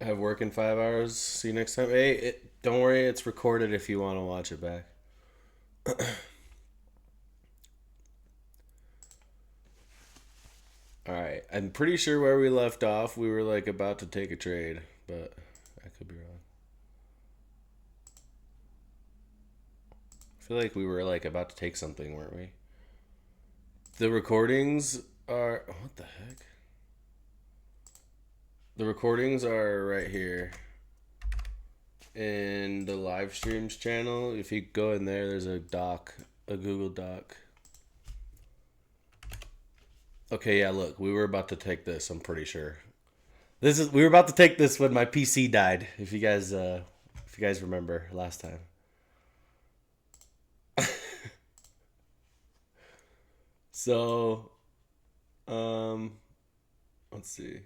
have work in 5 hours. See you next time. Hey, don't worry, it's recorded if you want to watch it back. All right, I'm pretty sure where we left off, we were like about to take a trade, but I could be wrong. I feel like we were like about to take something, weren't we? The recordings are what the heck? The recordings are right here in the live streams channel. If you go in there, there's a doc, a Google Doc. Okay, yeah, look, we were about to take this, I'm pretty sure. We were about to take this when my PC died, if you guys remember last time. So, um let's see.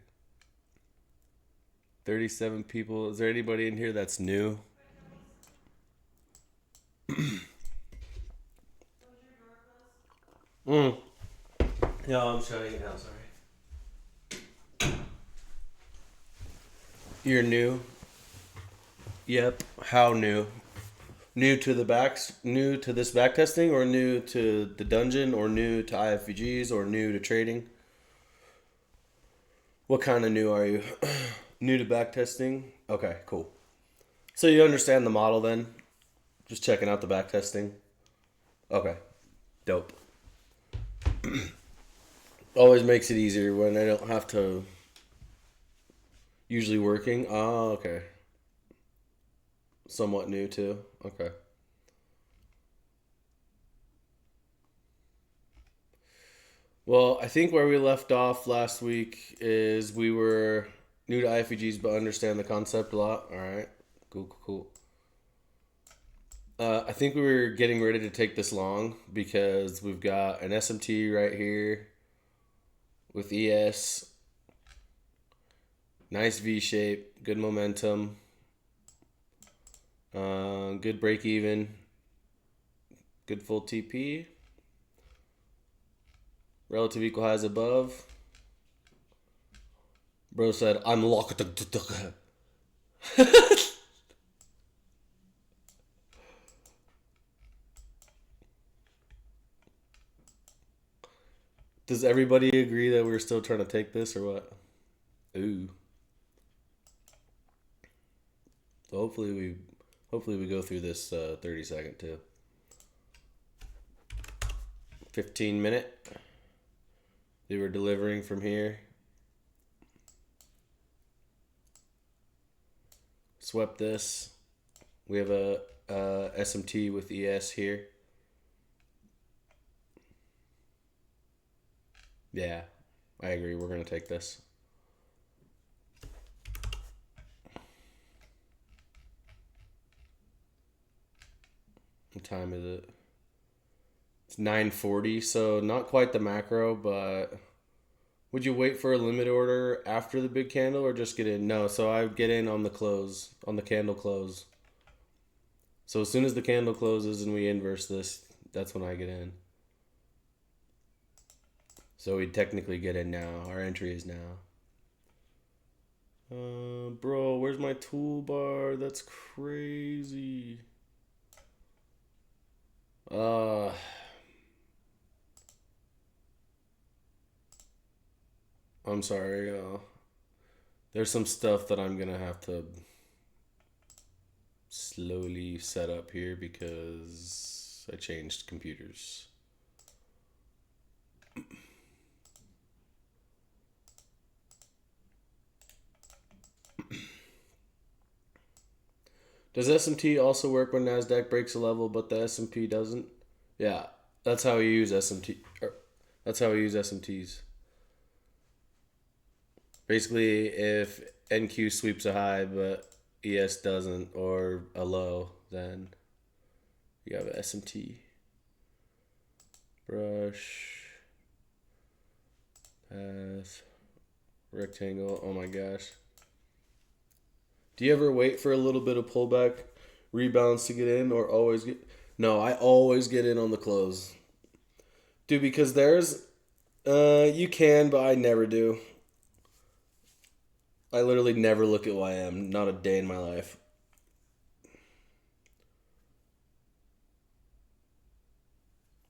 37 people. Is there anybody in here that's new? Mm. No, I'm showing it now, sorry. You're new? Yep. How new? New to this back testing, or new to the dungeon, or new to IFVGs, or new to trading? What kind of new are you? New to back testing? Okay, cool. So you understand the model then? Just checking out the back testing? Okay. Dope. Always makes it easier when I don't have to usually working. Oh, okay. Somewhat new too. Okay. Well, I think where we left off last week is we were new to IFVGs but understand the concept a lot. All right. Cool, cool, cool. I think we were getting ready to take this long because we've got an SMT right here with ES. Nice V shape, good momentum, good break even, good full TP, relative equal highs above. Bro said, I'm locked. Does everybody agree that we're still trying to take this or what? Ooh. So hopefully we go through this 30-second too. 15-minute. They were delivering from here. Swept this. We have a SMT with ES here. Yeah, I agree. We're going to take this. What time is it? It's 9:40, so not quite the macro, but would you wait for a limit order after the big candle or just get in? No, so I would get in on the close, on the candle close. So as soon as the candle closes and we inverse this, that's when I get in. So we technically get in now. Our entry is now. Bro, where's my toolbar? That's crazy. I'm sorry. There's some stuff that I'm gonna have to slowly set up here because I changed computers. Does SMT also work when NASDAQ breaks a level but the S&P doesn't? Yeah, that's how we use SMT. That's how we use SMTs. Basically, if NQ sweeps a high but ES doesn't, or a low, then you have an SMT. Brush. Path. Rectangle. Oh my gosh. Do you ever wait for a little bit of pullback rebounds to get in, or always get? No, I always get in on the close. Dude, because there's you can, but I never do. I literally never look at YM, not a day in my life.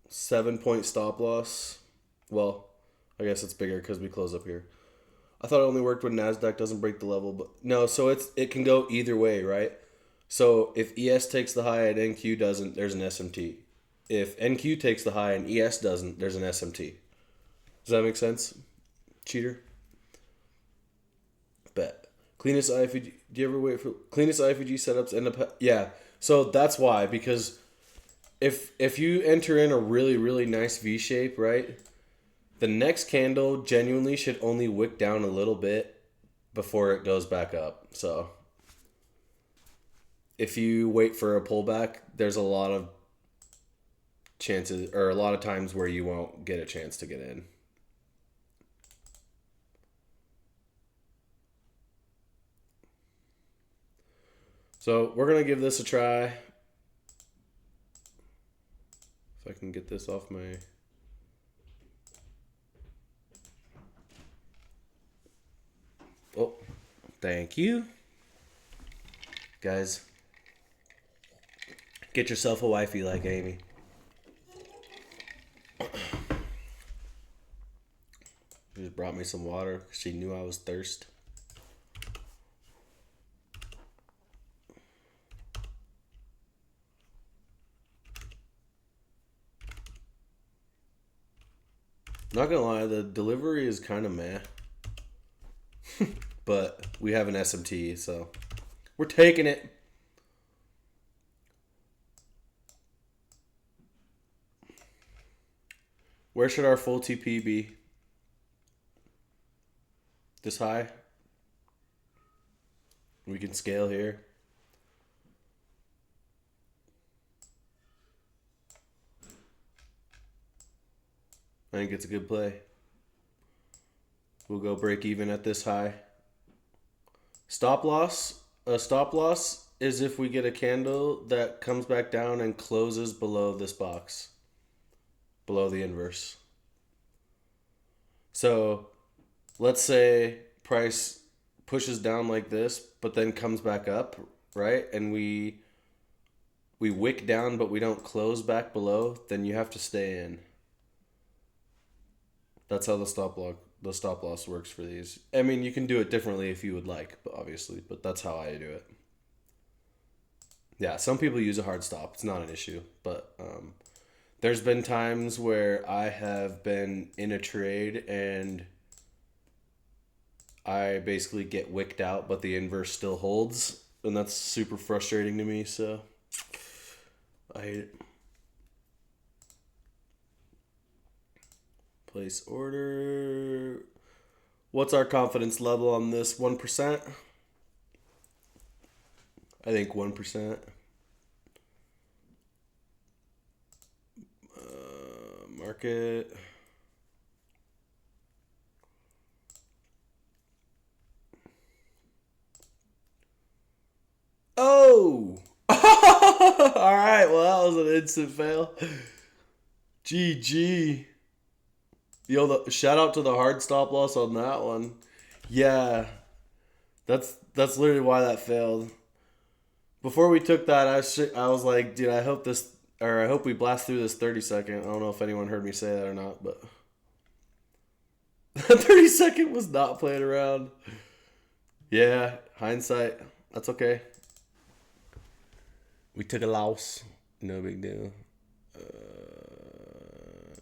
Seven-point stop loss. Well, I guess it's bigger because we close up here. I thought it only worked when NASDAQ doesn't break the level, but no, so it can go either way, right? So if ES takes the high and NQ doesn't, there's an SMT. If NQ takes the high and ES doesn't, there's an SMT. Does that make sense? Cheater? Bet. Cleanest IFG. Do you ever wait for cleanest IFG setups end up? Yeah. So that's why, because if you enter in a really, really nice V shape, right? The next candle genuinely should only wick down a little bit before it goes back up. So if you wait for a pullback, there's a lot of chances, or a lot of times where you won't get a chance to get in. So we're going to give this a try. If I can get this off my... Oh, thank you. Guys, get yourself a wifey like Amy. She just brought me some water because she knew I was thirsty. Not gonna lie, the delivery is kind of meh. But we have an SMT, so we're taking it. Where should our full TP be? This high? We can scale here. I think it's a good play. We'll go break even at this high. Stop loss. A stop loss is if we get a candle that comes back down and closes below this box. Below the inverse. So let's say price pushes down like this, but then comes back up, right? And we wick down, but we don't close back below, then you have to stay in. That's how the stop loss works for these. I mean, you can do it differently if you would like, but obviously, but that's how I do it. Yeah, some people use a hard stop. It's not an issue, but there's been times where I have been in a trade and I basically get wicked out, but the inverse still holds, and that's super frustrating to me, so I hate it. Place order. What's our confidence level on this? 1%? I think 1%. Market. Oh! Alright, well, that was an instant fail. GG. Yo, shout out to the hard stop loss on that one. Yeah. That's literally why that failed. Before we took that, I was like, dude, I hope we blast through this 30-second. I don't know if anyone heard me say that or not, but 30-second was not playing around. Yeah, hindsight. That's okay. We took a loss. No big deal.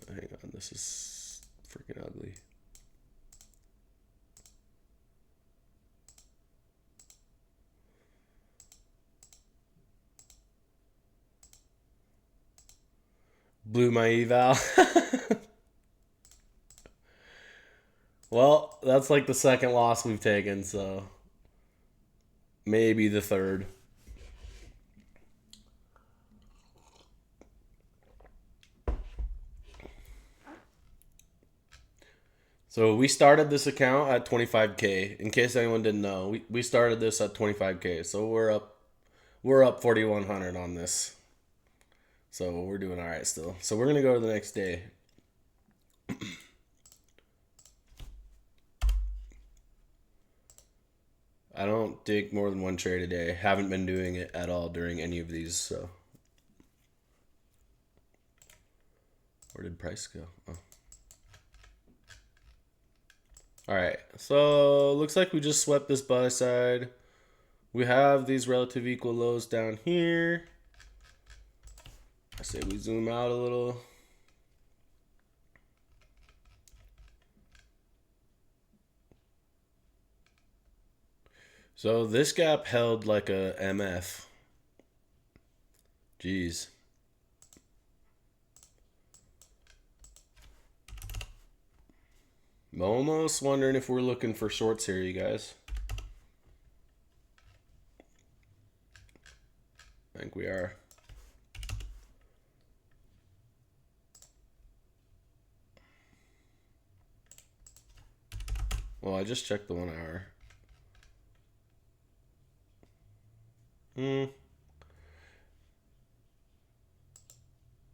Hang on, this is freaking ugly. Blew my eval. Well, that's like the second loss we've taken, so maybe the third. So we started this account at 25K. In case anyone didn't know, we started this at 25K. So we're up 4,100 on this. So we're doing all right still. So we're gonna go to the next day. I don't take more than one trade a day. Haven't been doing it at all during any of these, so. Where did price go? Oh. Alright, so looks like we just swept this buy side. We have these relative equal lows down here. I say we zoom out a little. So this gap held like a MF. Jeez. I'm almost wondering if we're looking for shorts here, you guys. I think we are. Well, I just checked the 1 hour.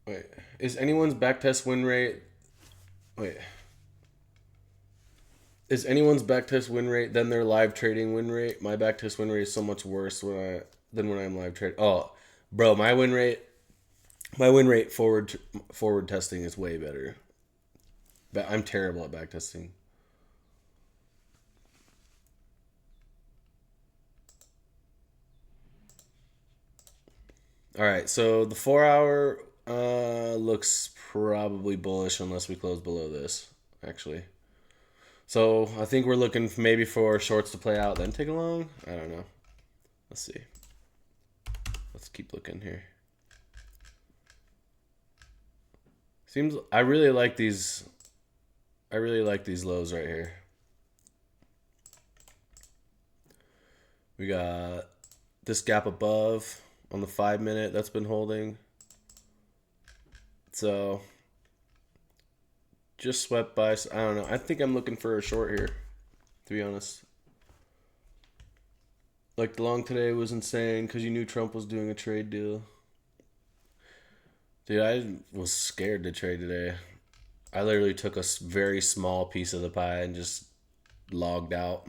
Wait, is anyone's backtest win rate? Wait. Is anyone's backtest win rate than their live trading win rate? My backtest win rate is so much worse than when I'm live trading. Oh, bro, my win rate forward testing is way better. But I'm terrible at backtesting. All right, so the 4 hour looks probably bullish unless we close below this, actually. So I think we're looking maybe for shorts to play out, then take a long. I don't know. Let's see. Let's keep looking here. Seems I really like these. I really like these lows right here. We got this gap above on the 5 minute that's been holding. So just swept by. I don't know. I think I'm looking for a short here, to be honest. Like the long today was insane because you knew Trump was doing a trade deal. Dude, I was scared to trade today. I literally took a very small piece of the pie and just logged out.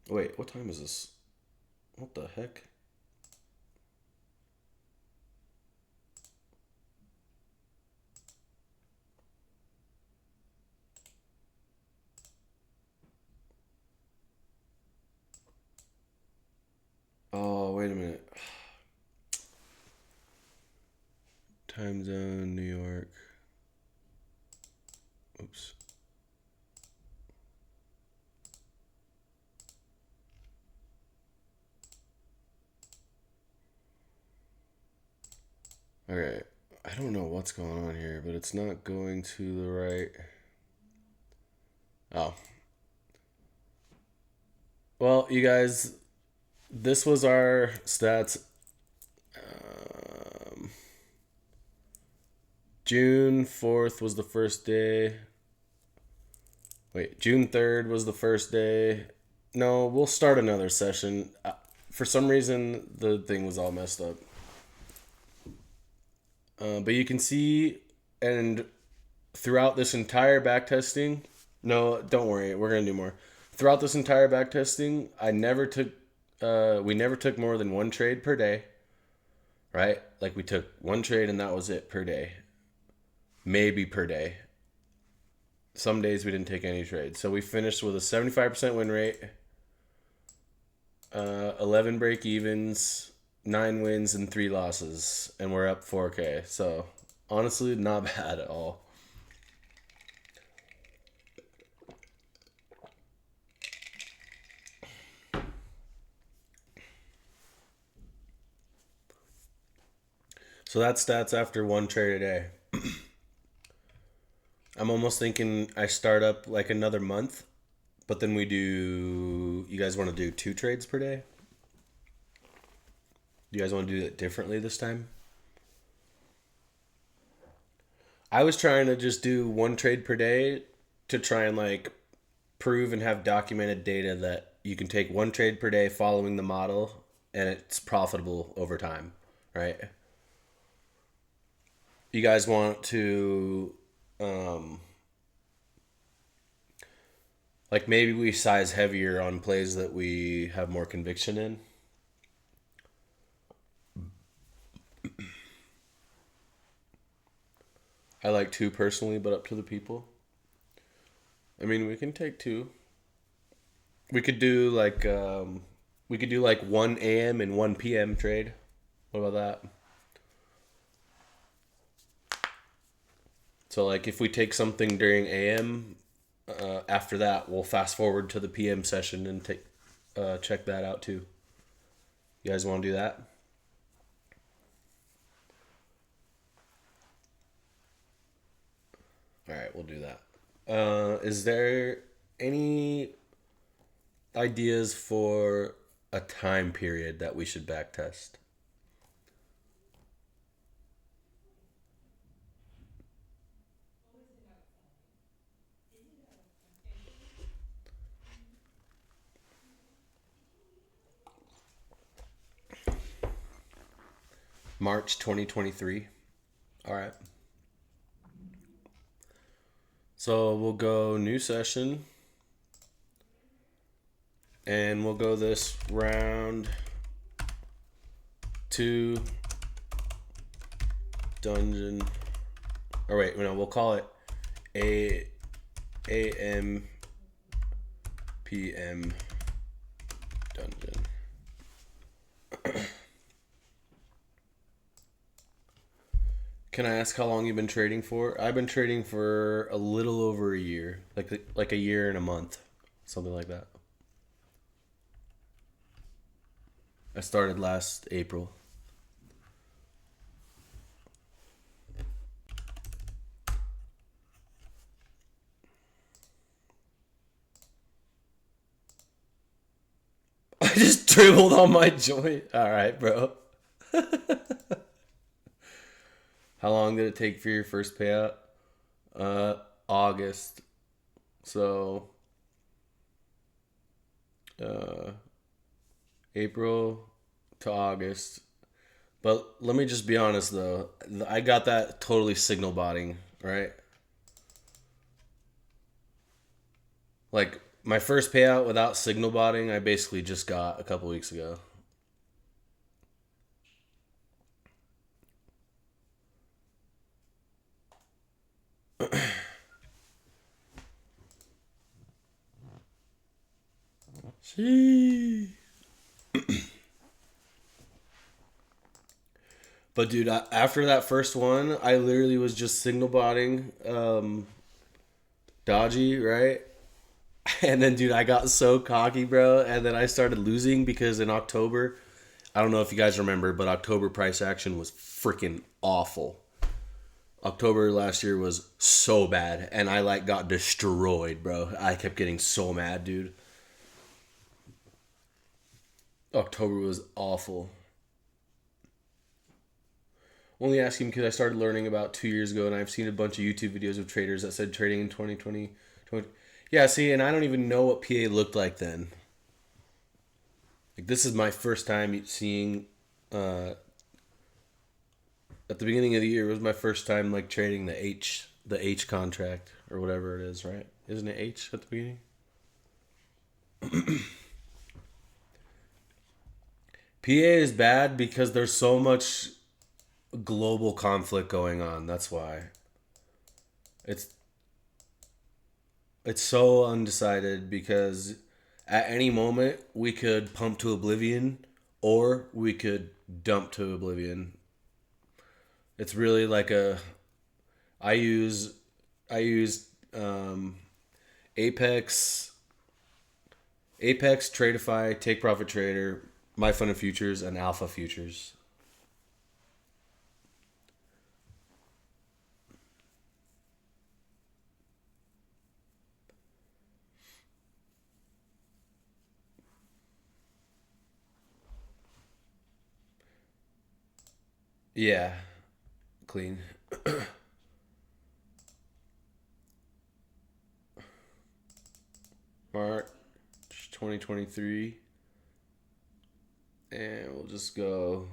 Wait, what time is this? What the heck? Oh, wait a minute. Time zone, New York. Oops. Okay, I don't know what's going on here, but it's not going to the right. Oh. Well, you guys, this was our stats. June 4th was the first day. Wait, June 3rd was the first day. No, we'll start another session. For some reason, the thing was all messed up. But you can see, and throughout this entire backtesting, no, don't worry, we're gonna do more. Throughout this entire backtesting, we never took more than one trade per day, right? Like we took one trade and that was it per day, maybe per day. Some days we didn't take any trades, so we finished with a 75% win rate, 11 break evens, 9 wins and 3 losses, and we're up 4K. So honestly, not bad at all. So that's stats after one trade a day. I'm almost thinking I start up like another month, but then we do. You guys want to do 2 trades per day? Do you guys want to do it differently this time? I was trying to just do 1 trade per day to try and like prove and have documented data that you can take 1 trade per day following the model and it's profitable over time, right? You guys want to Um, like maybe we size heavier on plays that we have more conviction in. I like two personally, but up to the people. I mean, we can take two. We could do like we could do like 1 a.m. and 1 p.m. trade. What about that? So like if we take something during AM, after that we'll fast forward to the PM session and take check that out too. You guys want to do that? All right, we'll do that. Is there any ideas for a time period that we should backtest? March 2023. All right. So we'll go new session. And we'll go this round 2 dungeon. Or wait, no, we'll call it AM PM dungeon. Can I ask how long you've been trading for? I've been trading for a little over a year, like a year and a month, something like that. I started last April. I just dribbled on my joint. All right, bro. How long did it take for your first payout? August. So, uh, April to August. But let me just be honest though. I got that totally signal botting, right? Like my first payout without signal botting, I basically just got a couple weeks ago. See. But dude, after that first one, I literally was just signal botting Dodgy, right? And then dude, I got so cocky, bro, and then I started losing because in October, I don't know if you guys remember, but October price action was freaking awful. October last year was so bad, and I like got destroyed, bro. I kept getting so mad, dude. October was awful. Only asking because I started learning about 2 years ago, and I've seen a bunch of YouTube videos of traders that said trading in 2020. Yeah, see, and I don't even know what PA looked like then. Like this is my first time seeing. At the beginning of the year, it was my first time like trading the H contract or whatever it is, right? Isn't it H at the beginning? PA is bad because there's so much global conflict going on. That's why it's it's so undecided because at any moment we could pump to oblivion or we could dump to oblivion. It's really like a I use I use Apex Tradeify, Take Profit Trader, My Fun and Futures, and Alpha Futures. Yeah, clean. March 2023. And we'll just go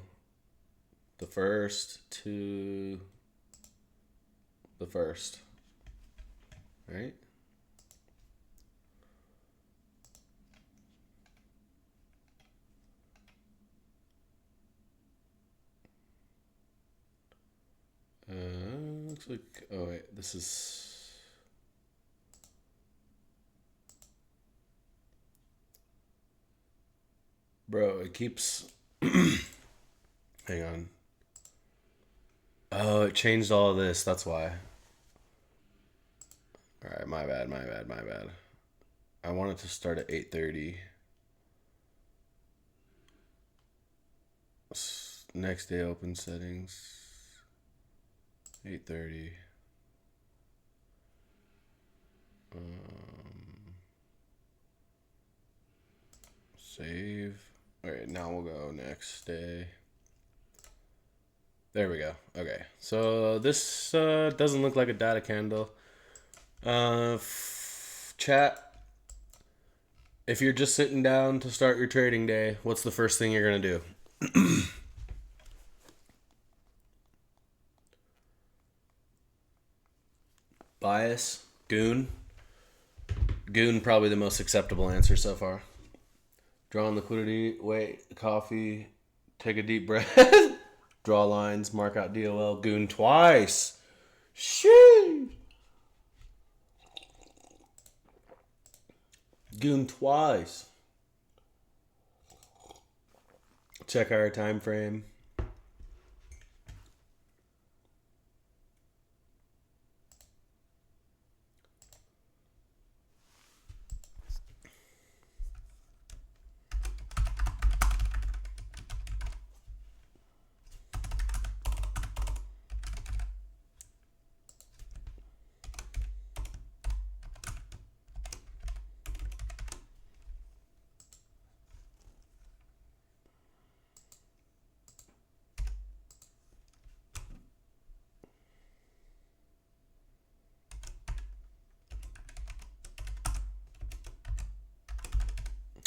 the first to the first. right? Looks like, oh wait, this is, bro, it keeps, hang on. Oh, it changed all of this, that's why. All right, my bad, my bad, my bad. I wanted to start at 8:30. Next day open settings. 8:30. Save. All right, now we'll go next day. There we go. Okay, so this doesn't look like a data candle. Chat. If you're just sitting down to start your trading day, what's the first thing you're gonna do? Bias? Goon? Goon, probably the most acceptable answer so far. Draw on liquidity, wait, coffee, take a deep breath, draw lines, mark out DOL, goon twice. Sheesh. Goon twice. Check our time frame.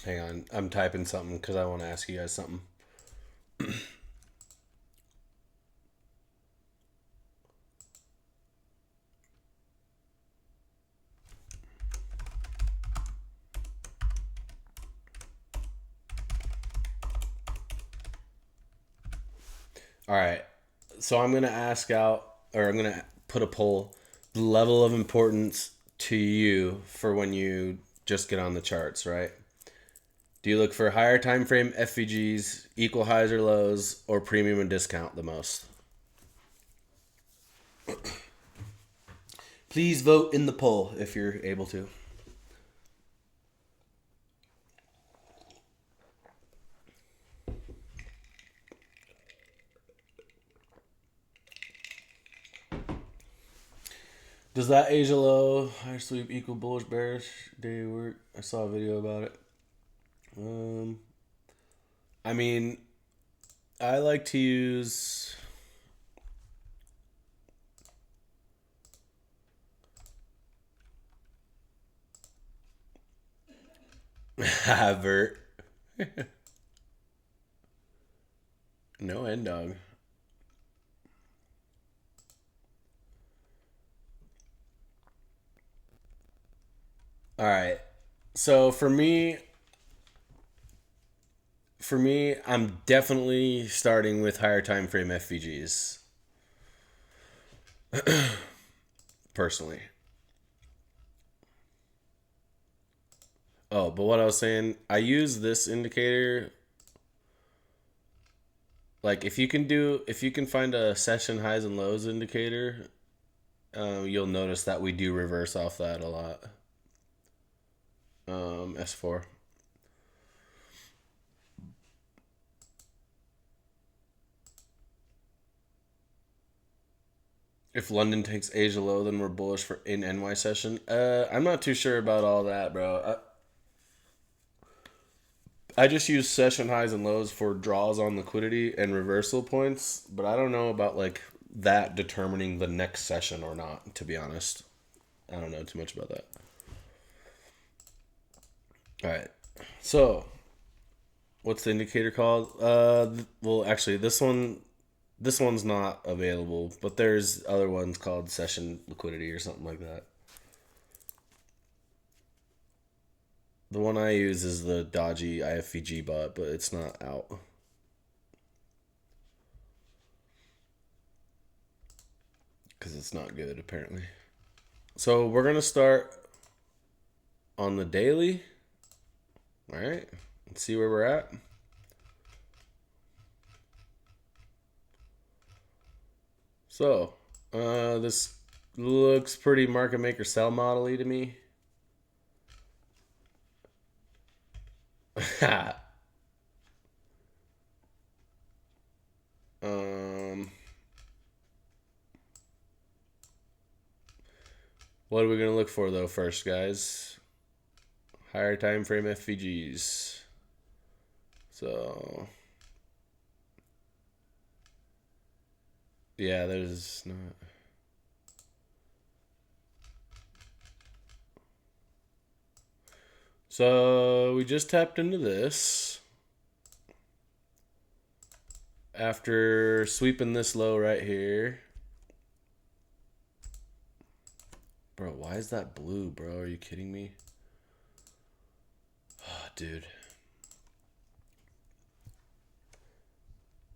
Hang on, I'm typing something because I want to ask you guys something. All right, so I'm gonna ask out, or I'm gonna put a poll. The level of importance to you for when you just get on the charts, right? Do you look for higher time frame FVGs, equal highs or lows, or premium and discount the most? Please vote in the poll if you're able to. Does that Asia low, higher sweep equal bullish bearish day work? I saw a video about it. I mean, I like to use Vert. No end dog. All right. So for me, I'm definitely starting with higher time frame FVGs. Personally. Oh, but what I was saying, I use this indicator. Like if you can find a session highs and lows indicator, you'll notice that we do reverse off that a lot. S4. If London takes Asia low, then we're bullish for in NY session. I'm not too sure about all that, bro. I just use session highs and lows for draws on liquidity and reversal points, but I don't know about like that determining the next session or not, to be honest. I don't know too much about that. All right. So, what's the indicator called? Well, actually, this one's not available, but there's other ones called session liquidity or something like that. The one I use is the Dodgy IFVG bot, but it's not out. Because it's not good, apparently. So we're going to start on the daily. All right. Let's see where we're at. So, this looks pretty market maker sell model-y to me. What are we going to look for, though, first, guys? Higher time frame FVGs. So, yeah, there's not... So, we just tapped into this. After sweeping this low right here. Bro, why is that blue, bro? Are you kidding me? Oh, dude.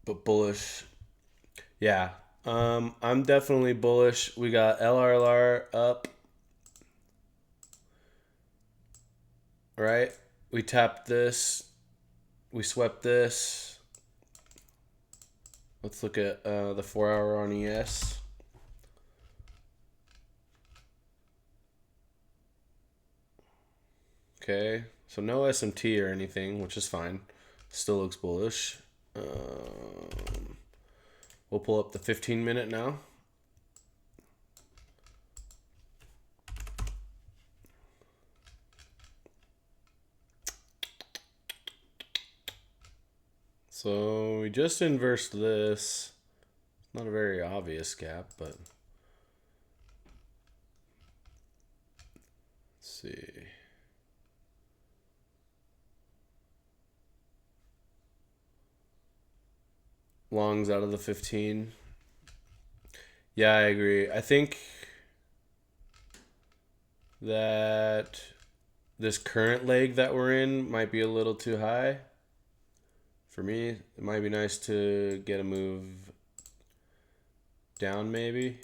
But bullish. Yeah. I'm definitely bullish. We got LRLR up. Right? We tapped this. We swept this. Let's look at the 4 hour on ES. Okay, so no SMT or anything, which is fine. Still looks bullish. We'll pull up the 15-minute now. So we just inversed this. Not a very obvious gap, but let's see. Longs out of the 15. Yeah, I agree. I think that this current leg that we're in might be a little too high. For me, it might be nice to get a move down maybe.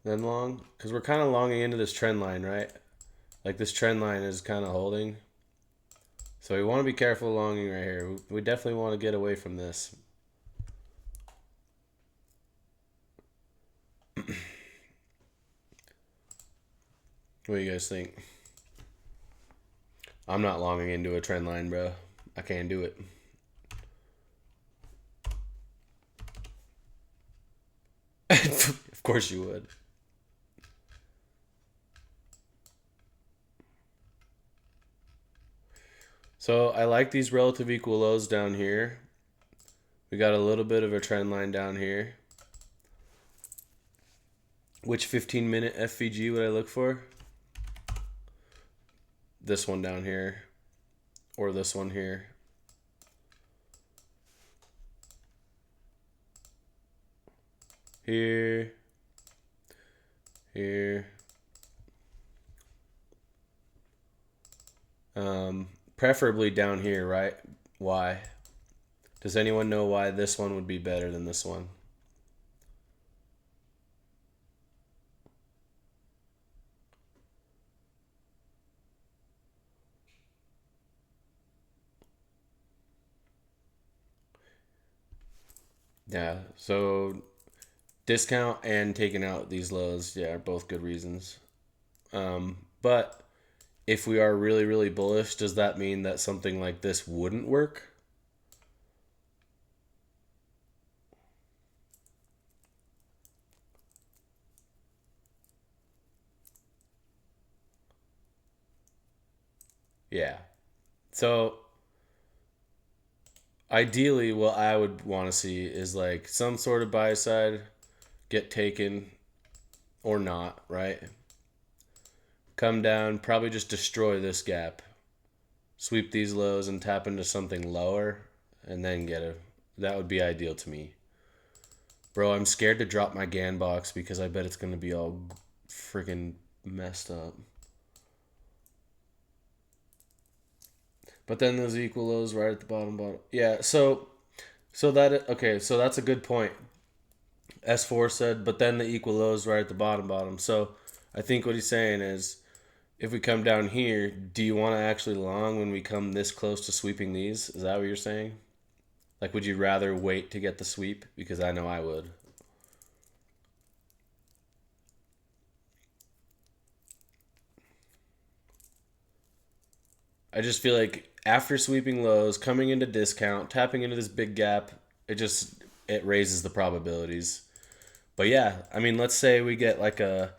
Then long. Because we're kind of longing into this trend line, right? Like this trend line is kind of holding. So we want to be careful longing right here. We definitely want to get away from this. What do you guys think? I'm not longing into a trend line, bro. I can't do it. Of course you would. So I like these relative equal lows down here. We got a little bit of a trend line down here. Which 15-minute FVG would I look for? This one down here. Or this one here. Here. Here. Preferably down here, right? Why? Does anyone know why this one would be better than this one? Yeah, so discount and taking out these lows, yeah, are both good reasons. But if we are really, really bullish, does that mean that something like this wouldn't work? Yeah. So ideally, what I would want to see is like some sort of buy side get taken or not, right? Come down, probably just destroy this gap. Sweep these lows and tap into something lower and then get a... That would be ideal to me. Bro, I'm scared to drop my GAN box because I bet it's going to be all freaking messed up. But then those equal lows right at the bottom. Yeah, so that okay, so that's a good point. S4 said, but then the equal lows right at the bottom. So I think what he's saying is, if we come down here, do you want to actually long when we come this close to sweeping these? Is that what you're saying? Like, would you rather wait to get the sweep? Because I know I would. I just feel like after sweeping lows, coming into discount, tapping into this big gap, it raises the probabilities. But yeah, I mean, let's say we get like a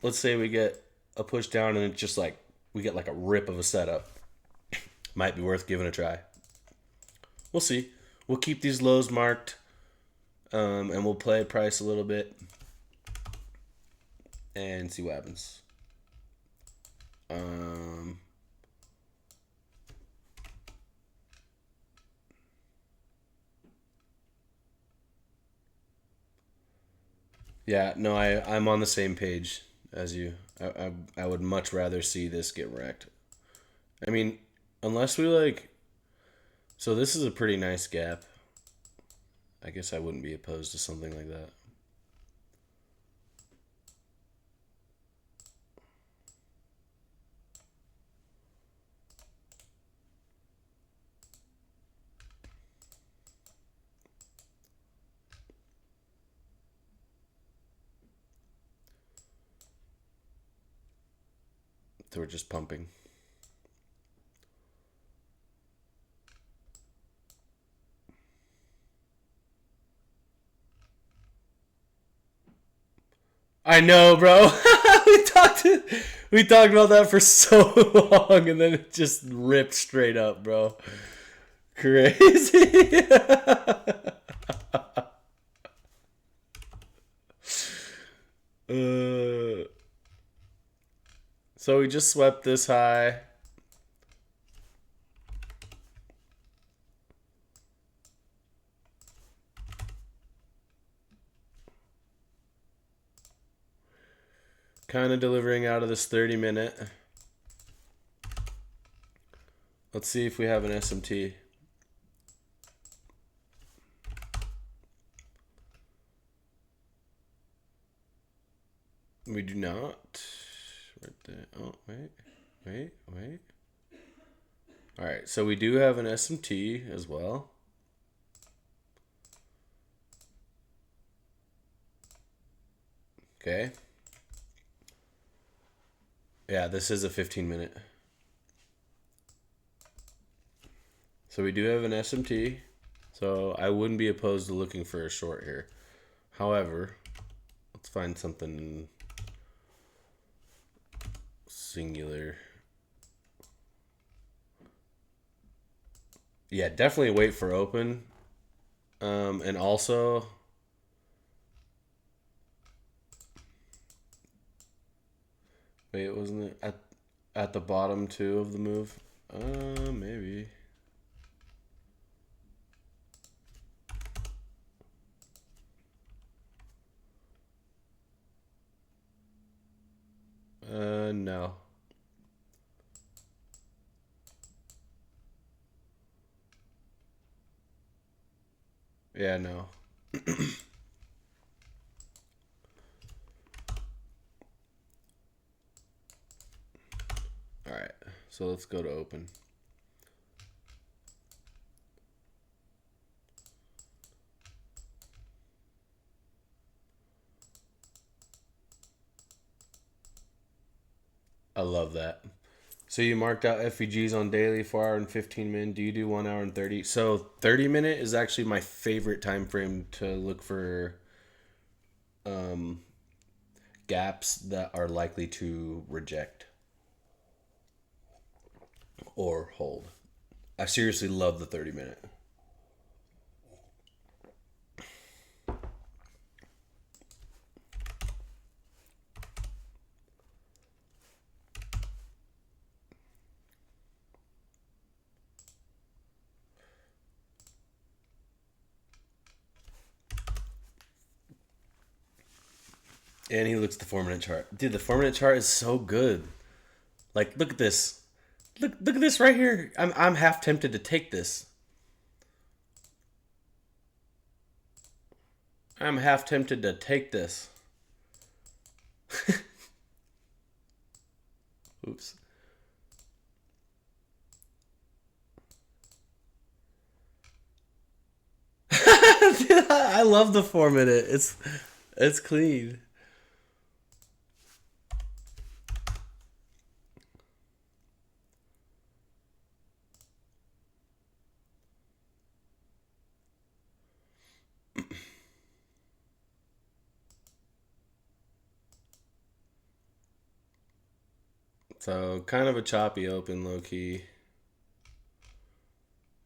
let's say we get a push down and it's just like we get like a rip of a setup. Might be worth giving a try. We'll see. We'll keep these lows marked, and we'll play price a little bit and see what happens. Yeah, no, I'm on the same page as you. I would much rather see this get wrecked. I mean, unless we like. So this is a pretty nice gap. I guess I wouldn't be opposed to something like that. So we're just pumping. I know, bro. We talked about that for so long, and then it just ripped straight up, bro. Crazy. uh, so we just swept this high. Kind of delivering out of this 30-minute. Let's see if we have an SMT. We do not. Right there. Oh, wait. All right, so we do have an SMT as well. Okay. Yeah, this is a 15-minute. So we do have an SMT. So I wouldn't be opposed to looking for a short here. However, let's find something singular. Yeah, definitely wait for open. And also, wait, wasn't it at the bottom too of the move? Maybe. No. Yeah, no. All right, so let's go to open. I love that. So you marked out FVGs on daily, 4 hour and 15 min. Do you do 1 hour and 30? So 30-minute is actually my favorite time frame to look for gaps that are likely to reject or hold. I seriously love the 30-minute. And he looks at the 4-minute chart. Dude, the 4-minute chart is so good. Like, look at this. Look at this right here. I'm half tempted to take this. I'm half tempted to take this. Oops. I love the 4 minute. It's clean. So kind of a choppy open, low key.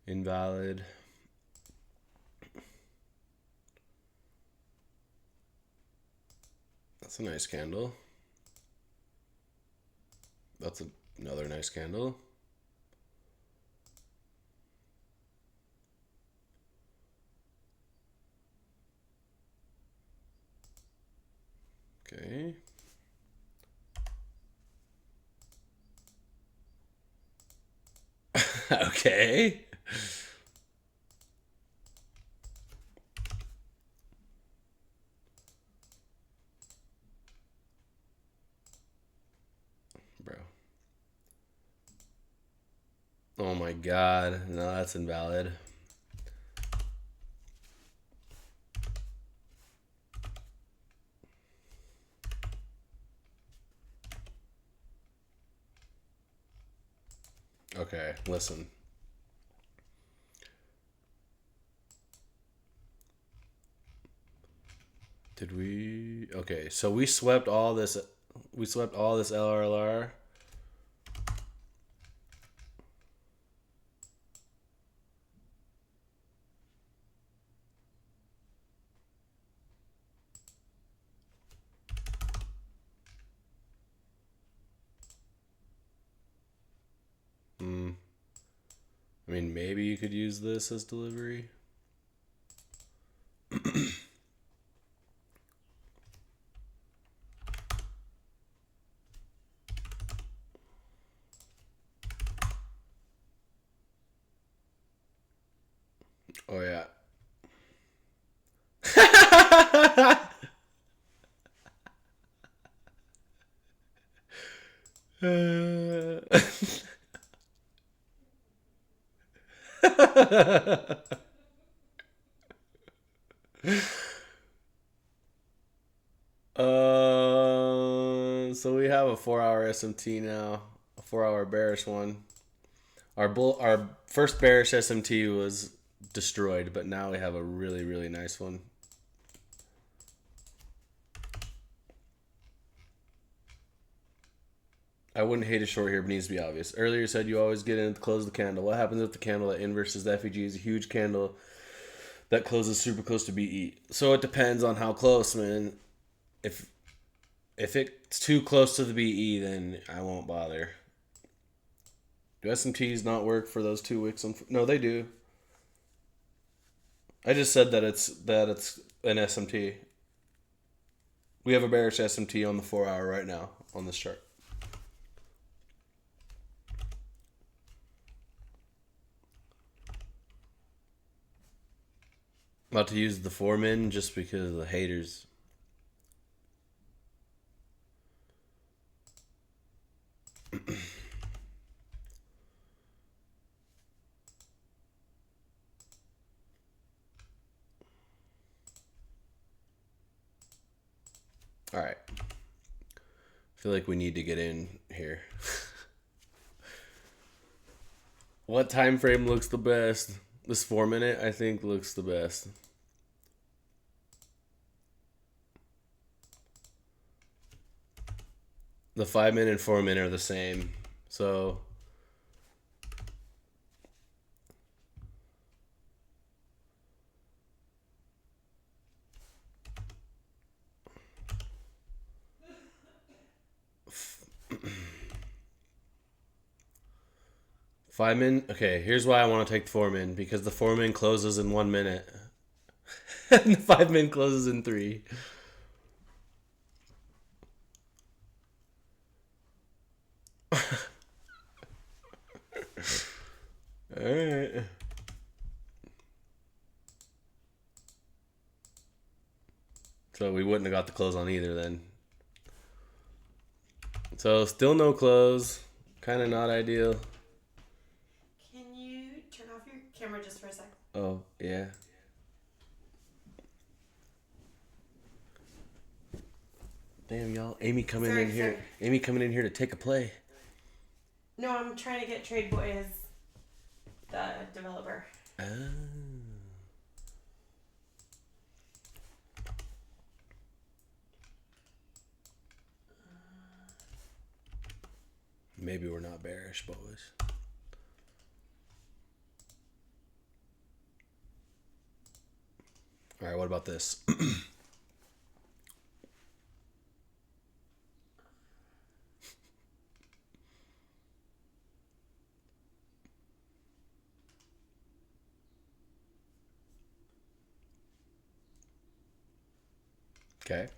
Invalid. That's a nice candle. That's another nice candle. Okay. Okay. Bro. Oh my god. No, that's invalid. Okay, listen. Did we? Okay, so we swept all this. We swept all this LRLR. I mean, maybe you could use this as delivery. Oh yeah. So we have a 4-hour SMT now, a 4-hour bearish one. Our first bearish SMT was destroyed, but now we have a really, really nice one. I wouldn't hate a short here, but it needs to be obvious. Earlier you said you always get in to close the candle. What happens if the candle that inverses the FEG is a huge candle that closes super close to BE? So it depends on how close, man. If it's too close to the BE, then I won't bother. Do SMTs not work for those 2 wicks? No, they do. I just said that it's an SMT. We have a bearish SMT on the 4-hour right now on this chart. About to use the 4-min just because of the haters. All right. I feel like we need to get in here. What time frame looks the best? This 4-minute, I think, looks the best. The 5-minute and 4-minute are the same. So Five-min. Okay, here's why I want to take the 4-min, because the 4-min closes in 1 minute, and the 5-min closes in 3. Alright. So we wouldn't have got the close on either then. So still no close. Kind of not ideal. Can you turn off your camera just for a sec? Oh, yeah. Damn, y'all. Amy coming in here. Sorry. Amy coming in here to take a play. No, I'm trying to get Trade Boy as the developer. Oh. Maybe we're not bearish, boys. All right, what about this? Okay.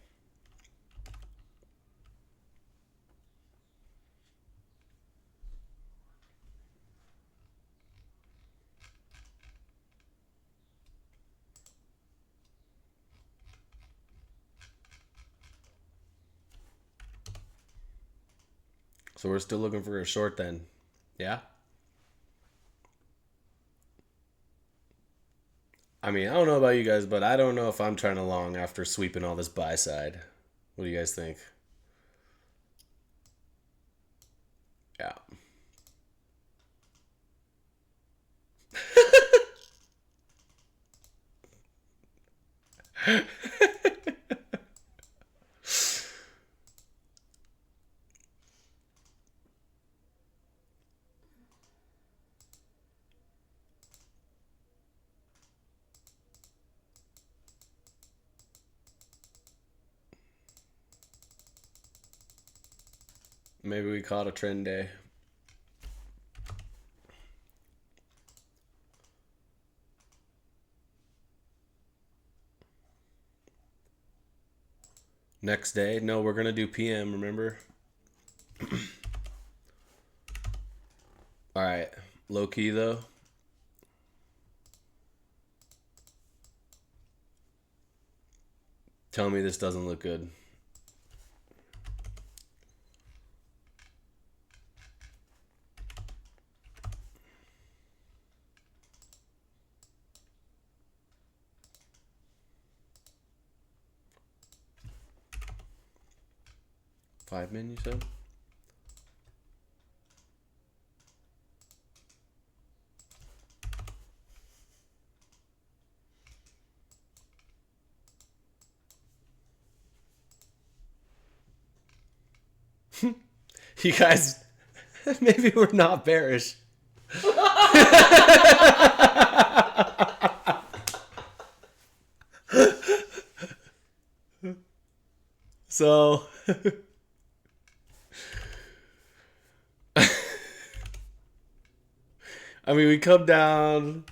So we're still looking for a short then. Yeah? I mean, I don't know about you guys, but I don't know if I'm trying to long after sweeping all this buy side. What do you guys think? Yeah. Maybe we caught a trend day. Next day? No, we're going to do PM, remember? All right. Low key, though. Tell me this doesn't look good. Five min, you said? You guys, maybe we're not bearish. So, I mean, we come down.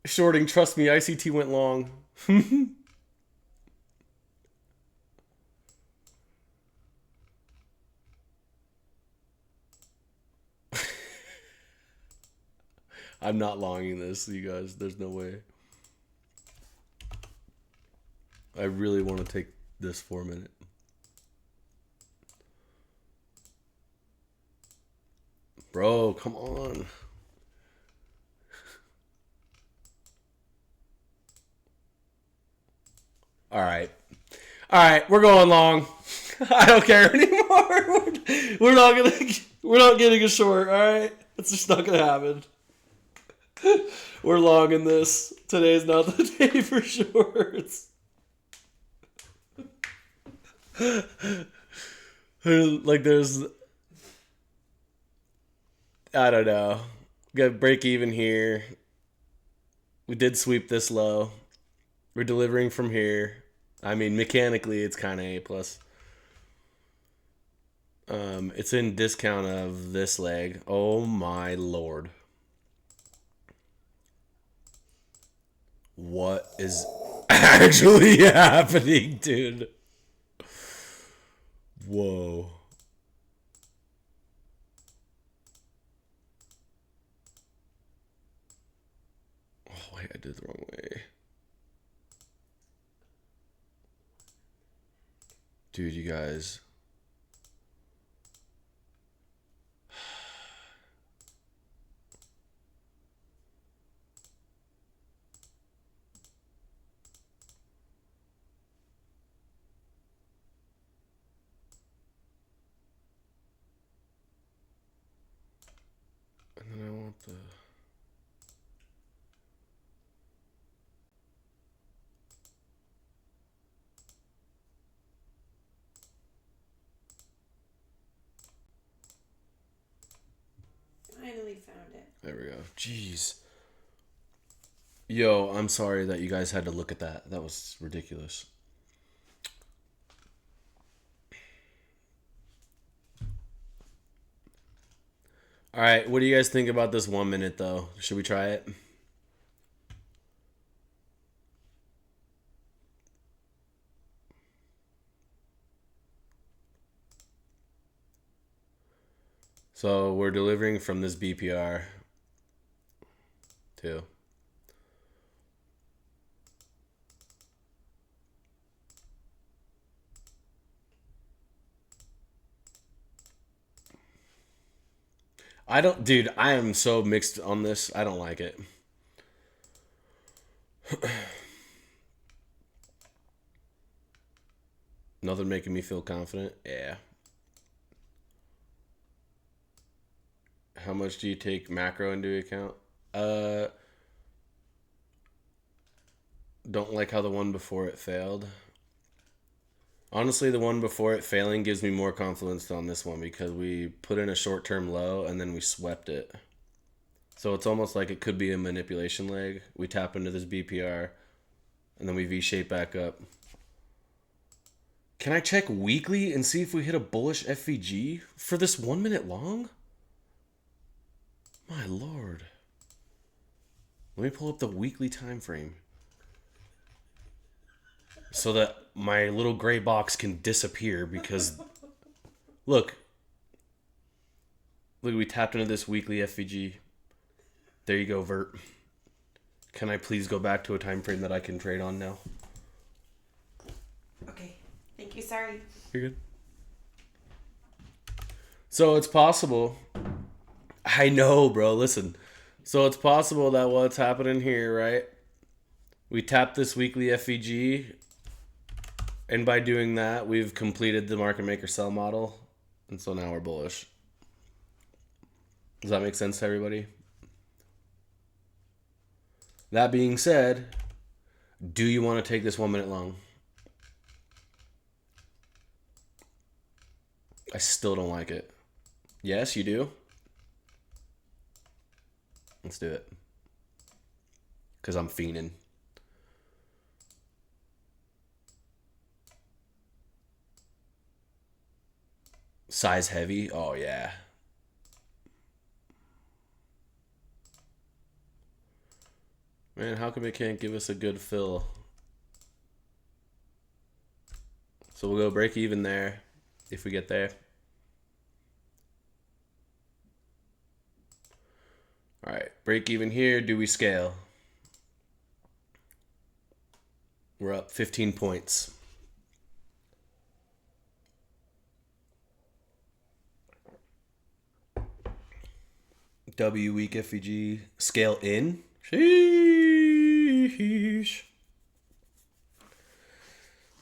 Shorting, trust me, ICT went long. I'm not longing this, you guys. There's no way. I really want to take this 4 minute. Bro, come on. All right. All right, we're going long. I don't care anymore. We're not getting a short, all right? It's just not going to happen. We're long in this. Today's not the day for shorts. Like there's, I don't know. Got to break even here. We did sweep this low. We're delivering from here. I mean, mechanically, it's kind of A+. It's in discount of this leg. Oh my lord. What is actually happening, dude? Whoa. Oh, wait, I did it the wrong way. Dude, you guys. And then I want the... Finally found it. There we go. Jeez. Yo, I'm sorry that you guys had to look at that. That was ridiculous. All right, what do you guys think about this 1 minute, though? Should we try it? So we're delivering from this BPR too. Dude, I am so mixed on this. I don't like it. Nothing making me feel confident. Yeah. How much do you take macro into account? Don't like how the one before it failed. Honestly, the one before it failing gives me more confidence on this one because we put in a short-term low and then we swept it. So it's almost like it could be a manipulation leg. We tap into this BPR and then we V-shape back up. Can I check weekly and see if we hit a bullish FVG for this 1 minute long? My lord. Let me pull up the weekly time frame so that my little gray box can disappear because look, we tapped into this weekly FVG. There you go, Vert. Can I please go back to a time frame that I can trade on now? Okay. Thank you. Sorry. You're good. So it's possible. I know, bro. Listen. So it's possible that what's happening here, right? We tap this weekly FVG, and by doing that, we've completed the market maker sell model, and so now we're bullish. Does that make sense to everybody? That being said, do you want to take this 1 minute long? I still don't like it. Yes, you do? Let's do it. Because I'm fiending. Size heavy? Oh, yeah. Man, how come it can't give us a good fill? So we'll go break even there if we get there. All right, break even here. Do we scale? We're up 15 points. W week FVG. Scale in? Sheesh.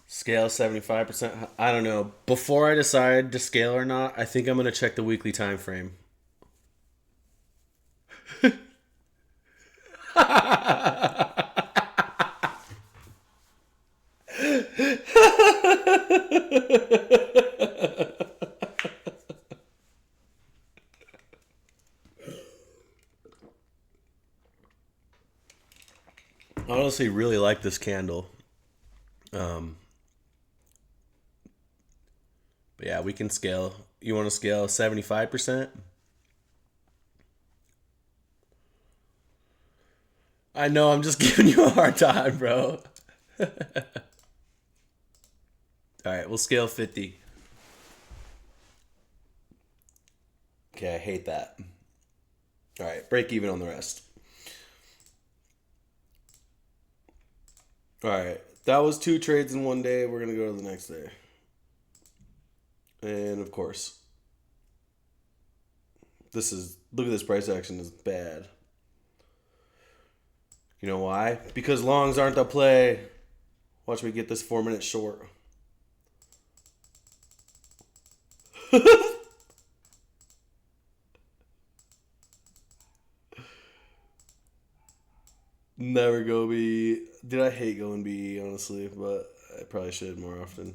Scale 75%. I don't know. Before I decide to scale or not, I think I'm going to check the weekly time frame. I honestly really like this candle. But yeah, we can scale. You want to scale 75%? I know, I'm just giving you a hard time, bro. All right, we'll scale 50. Okay, I hate that. All right, break even on the rest. All right. That was 2 trades in one day. We're going to go to the next day. And of course, look at this price action is bad. You know why? Because longs aren't the play. Watch me get this 4 minute short. Never go B. Dude, I hate going B, honestly, but I probably should more often.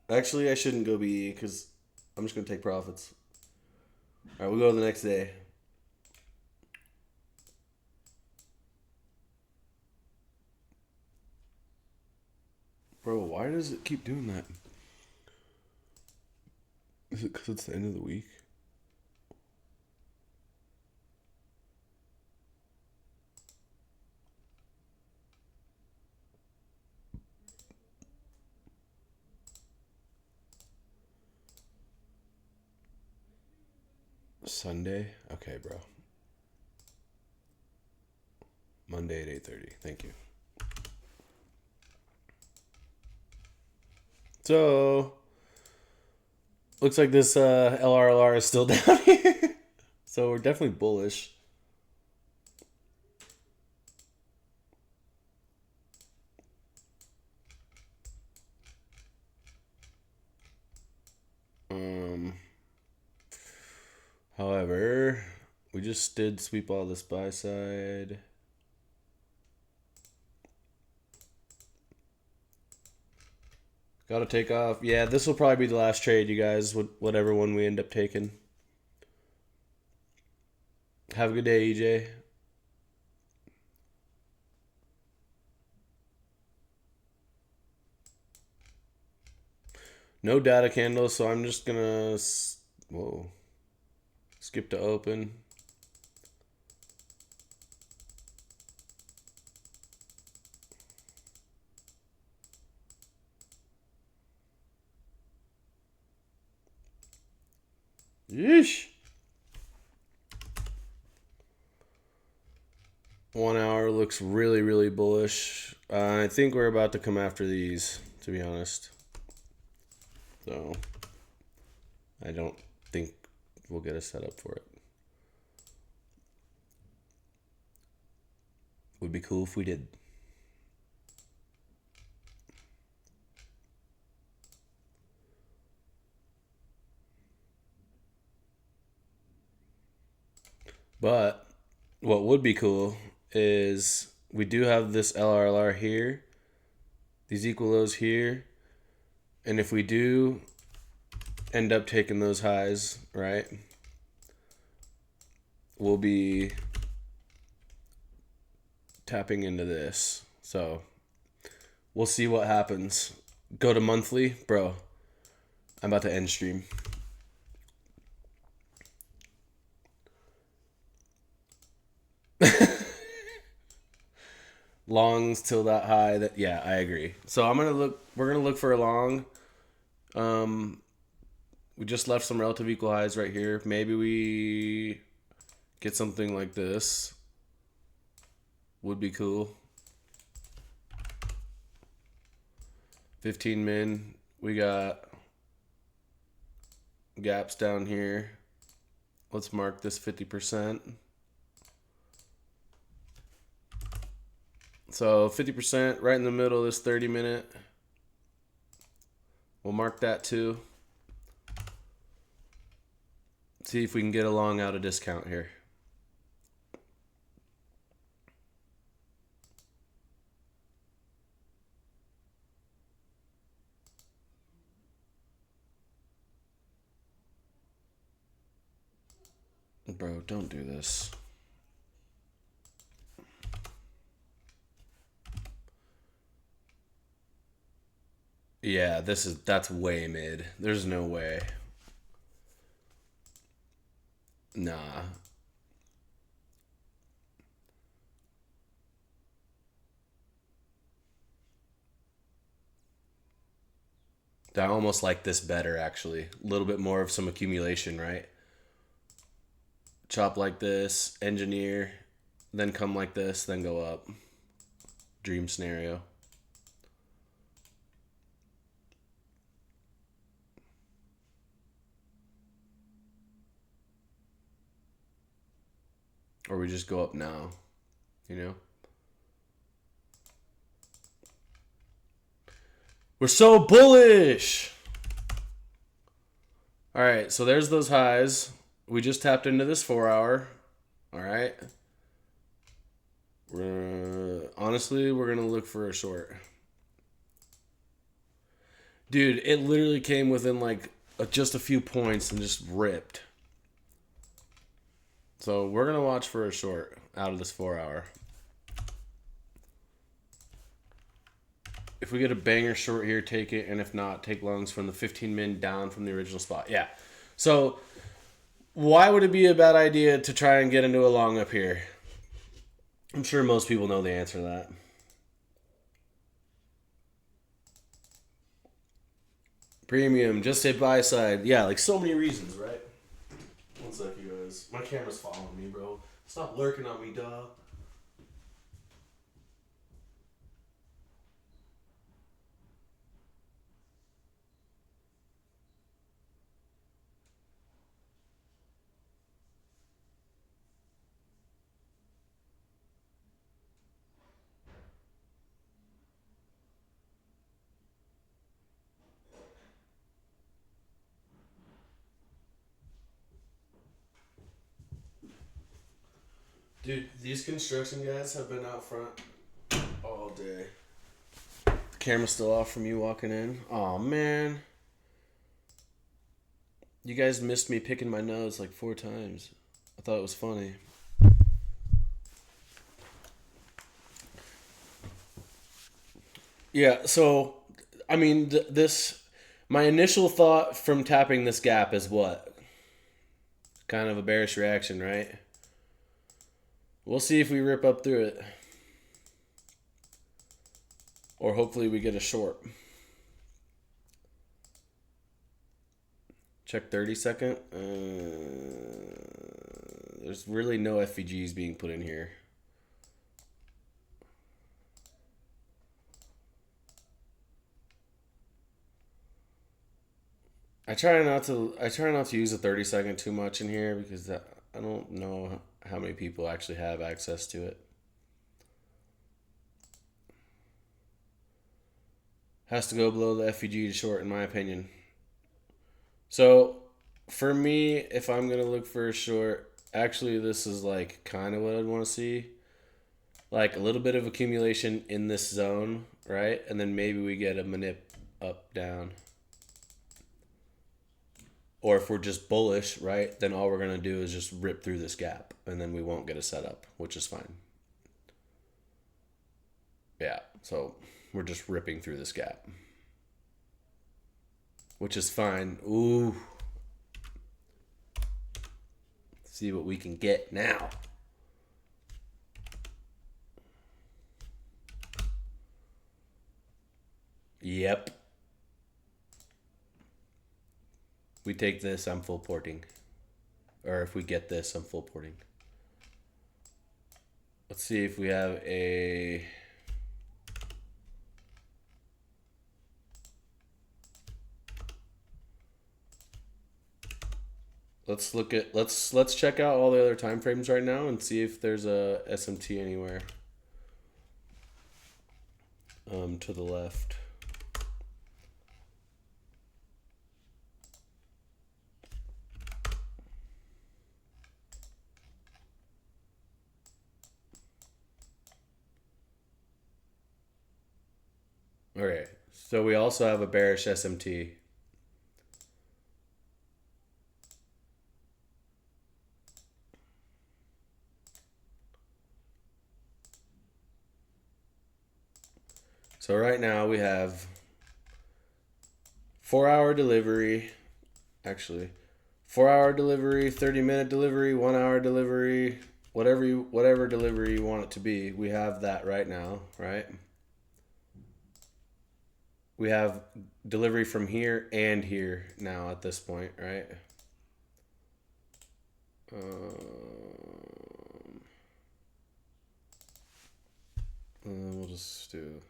Actually, I shouldn't go B because I'm just going to take profits. All right, we'll go to the next day. Bro, why does it keep doing that? Is it because it's the end of the week? Sunday? Okay, bro. Monday at 8:30. Thank you. So, looks like this LRLR is still down here. So we're definitely bullish. However, we just did sweep all this buy side. Got to take off. Yeah, this will probably be the last trade, you guys, whatever one we end up taking. Have a good day, EJ. No data candle, so I'm just gonna skip to open. Yeesh. 1 hour looks really, really bullish. I think we're about to come after these, to be honest. So, I don't think we'll get a setup for it. Would be cool if we did. But what would be cool is we do have this LRLR here, these equal lows here, and if we do end up taking those highs, right, we'll be tapping into this. So we'll see what happens. Go to monthly, bro. I'm about to end stream. Longs till that high. That yeah, I agree. So we're gonna look for a long. We just left some relative equal highs right here. Maybe we get something like this. Would be cool. 15 min. We got gaps down here. Let's mark this 50%. So 50% right in the middle of this 30-minute. We'll mark that too. See if we can get a long out of discount here. Bro, don't do this. Yeah, that's way mid. There's no way. Nah. I almost like this better, actually. A little bit more of some accumulation, right? Chop like this, engineer, then come like this, then go up. dream scenario. Or we just go up now, you know? We're so bullish! All right, so there's those highs. We just tapped into this 4 hour. All right. Honestly, we're going to look for a short. Dude, it literally came within like just a few points and just ripped. So we're going to watch for a short out of this 4 hour. If we get a banger short here, take it. And if not, take longs from the 15 min down from the original spot. Yeah. So why would it be a bad idea to try and get into a long up here? I'm sure most people know the answer to that. Premium, just say buy side. Yeah, like so many reasons, right? One sec, you guys. My camera's following me, bro. Stop lurking on me, dog. Dude, these construction guys have been out front all day. The camera's still off from you walking in. Oh man. You guys missed me picking my nose like 4 times. I thought it was funny. Yeah, so, I mean, my initial thought from tapping this gap is what? Kind of a bearish reaction, right? We'll see if we rip up through it. Or hopefully we get a short. Check 30 second. There's really no FVGs being put in here. I try not to use the 30 second too much in here because I don't know how many people actually have access to it. Has to go below the FVG to short, in my opinion. So, for me, if I'm going to look for a short, actually this is like kind of what I'd want to see. Like a little bit of accumulation in this zone, right? And then maybe we get a manip up, down. Or if we're just bullish, right, then all we're going to do is just rip through this gap. And then we won't get a setup, which is fine. Yeah, so we're just ripping through this gap. Which is fine. Ooh. See what we can get now. Yep. We take this, I'm full porting. Or if we get this, I'm full porting. Let's see if we have a... Let's check out all the other time frames right now and see if there's a SMT anywhere. To the left. Okay, so we also have a bearish SMT. So right now we have 4 hour delivery, actually 4 hour delivery, 30-minute delivery, 1 hour delivery, whatever delivery you want it to be. We have that right now, right? We have delivery from here and here now at this point, right? We'll just Let's do.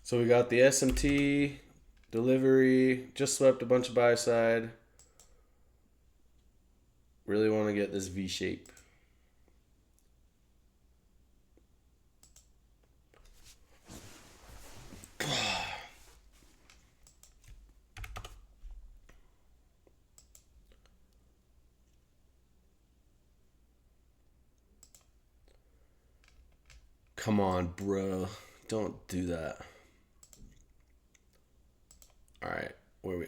So we got the SMT delivery. Just swept a bunch of buy side. Really want to get this V shape. Come on, bro. Don't do that. All right. Where we?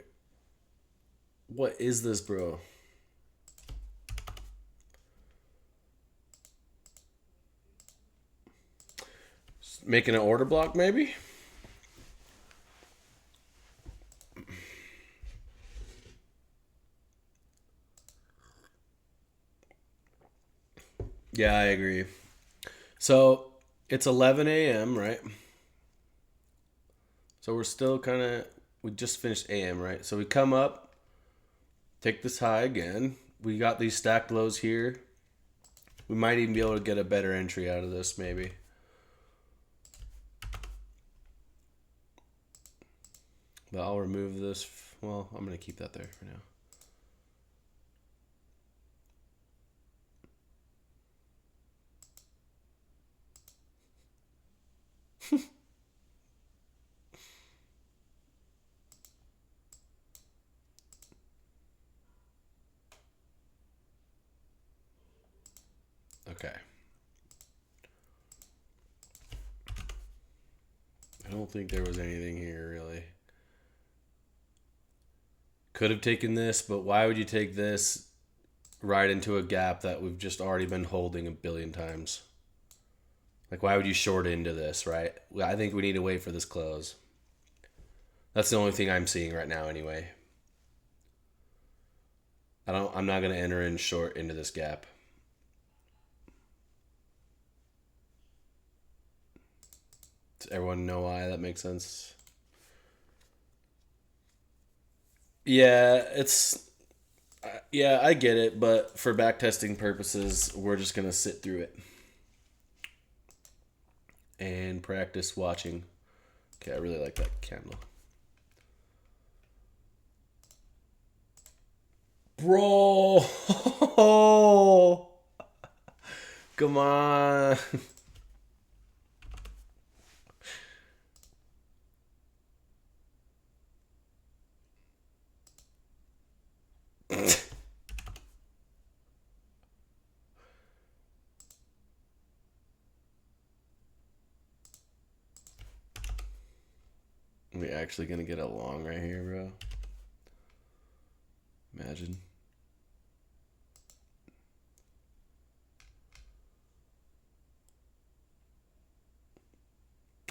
What is this, bro? Making an order block, maybe? Yeah, I agree. So it's 11 a.m., right? So we're still kind of, we just finished AM, right? So we come up, take this high again. We got these stacked lows here. We might even be able to get a better entry out of this, maybe. But I'll remove this. Well, I'm going to keep that there for now. Okay. I don't think there was anything here, really. Could have taken this, but why would you take this right into a gap that we've just already been holding a billion times? Like, why would you short into this, right? I think we need to wait for this close. That's the only thing I'm seeing right now, anyway. I'm not gonna enter in short into this gap. Does everyone know why that makes sense? Yeah, yeah, I get it, but for backtesting purposes, we're just gonna sit through it and practice watching. Okay, I really like that candle. Bro! Come on. We actually gonna get a long right here, bro? Imagine.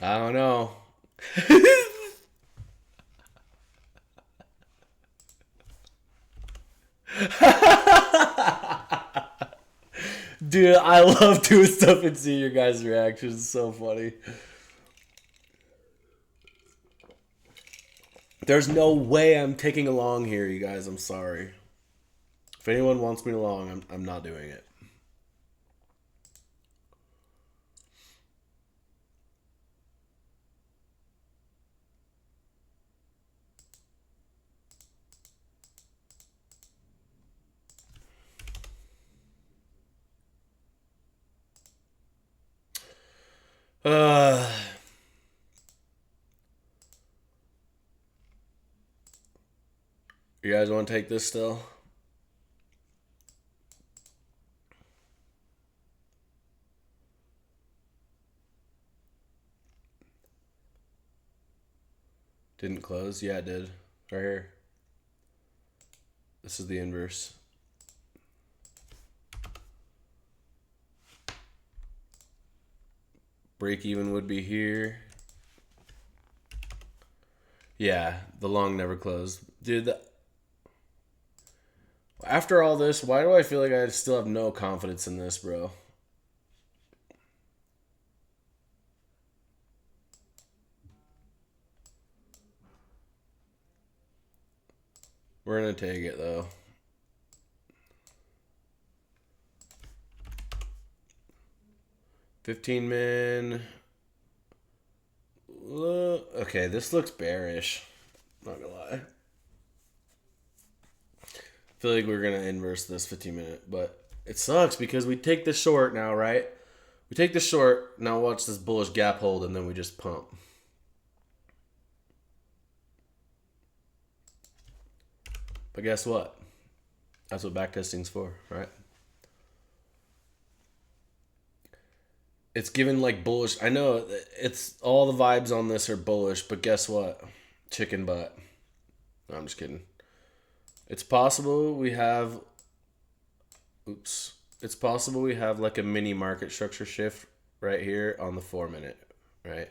I don't know. Dude, I love doing stuff and seeing your guys' reactions. It's so funny. There's no way I'm taking a long here, you guys. I'm sorry. If anyone wants me to long, I'm not doing it. Uh, you guys want to take this still? Didn't close? Yeah, it did. Right here. This is the inverse. Break even would be here. Yeah, the long never closed. Dude, after all this, why do I feel like I still have no confidence in this, bro? We're going to take it, though. 15 min. Okay, this looks bearish. Not gonna lie. I feel like we're gonna inverse this 15 minute, but it sucks because we take the short now, right? We take the short, now watch this bullish gap hold, and then we just pump. But guess what? That's what backtesting's for, right? It's given like bullish. I know it's all the vibes on this are bullish, but guess what? Chicken butt. No, I'm just kidding. It's possible we have. Oops. It's possible we have like a mini market structure shift right here on the 4 minute, right?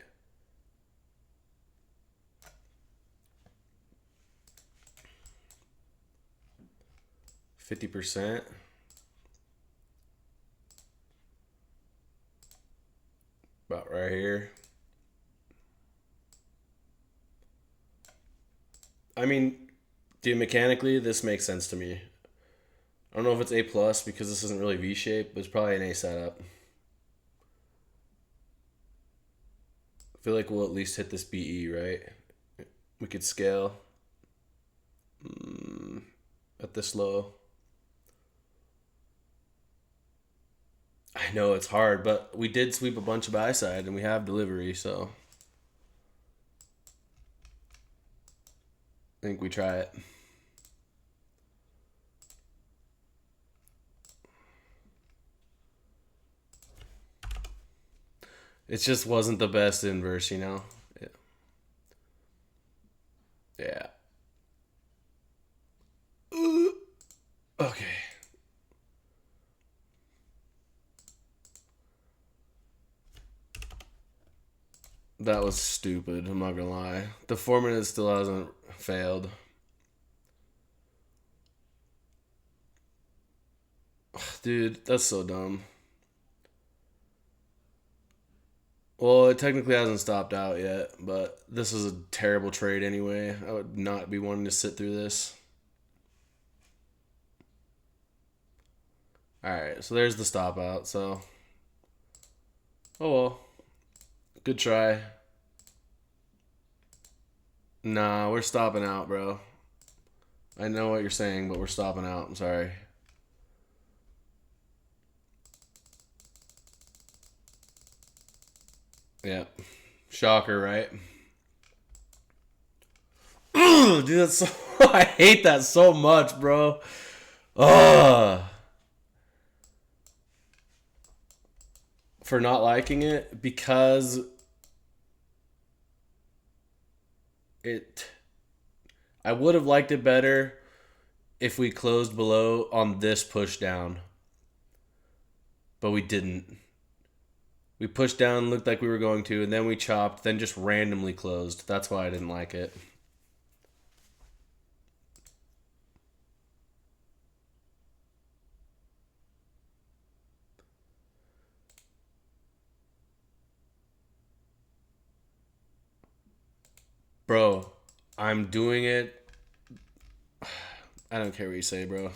%. About right here. I mean, dude, mechanically, this makes sense to me. I don't know if it's A plus because this isn't really V shape, but it's probably an A setup. I feel like we'll at least hit this BE, right? We could scale at this low. I know it's hard, but we did sweep a bunch of buy side and we have delivery, so I think we try it. It just wasn't the best inverse, you know? Yeah. Yeah. Okay. That was stupid, I'm not gonna lie. The 4 minutes still hasn't failed. Dude, that's so dumb. Well, it technically hasn't stopped out yet, but this is a terrible trade anyway. I would not be wanting to sit through this. Alright, so there's the stop out, so. Oh well. Good try. Nah, we're stopping out, bro. I know what you're saying, but we're stopping out. I'm sorry. Yeah. Shocker, right? Dude, that's so. I hate that so much, bro. Ugh. For not liking it because I would have liked it better if we closed below on this push down. But we didn't. We pushed down, looked like we were going to, and then we chopped, then just randomly closed. That's why I didn't like it. Bro, I'm doing it. I don't care what you say, bro.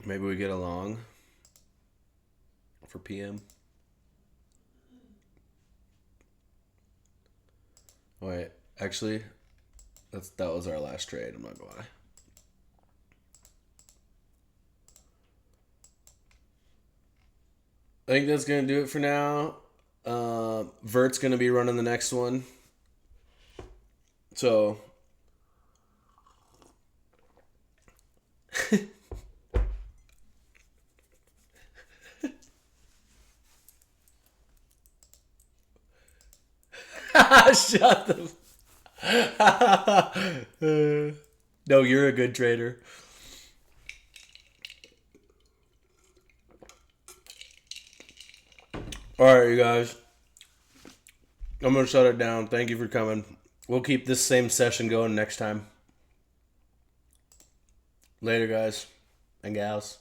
Maybe we get along for PM. Wait, actually, that was our last trade. I'm not gonna lie. I think that's gonna do it for now. Vert's gonna be running the next one, so. Shut the. No, you're a good trader. All right, you guys. I'm gonna shut it down. Thank you for coming. We'll keep this same session going next time. Later, guys and gals.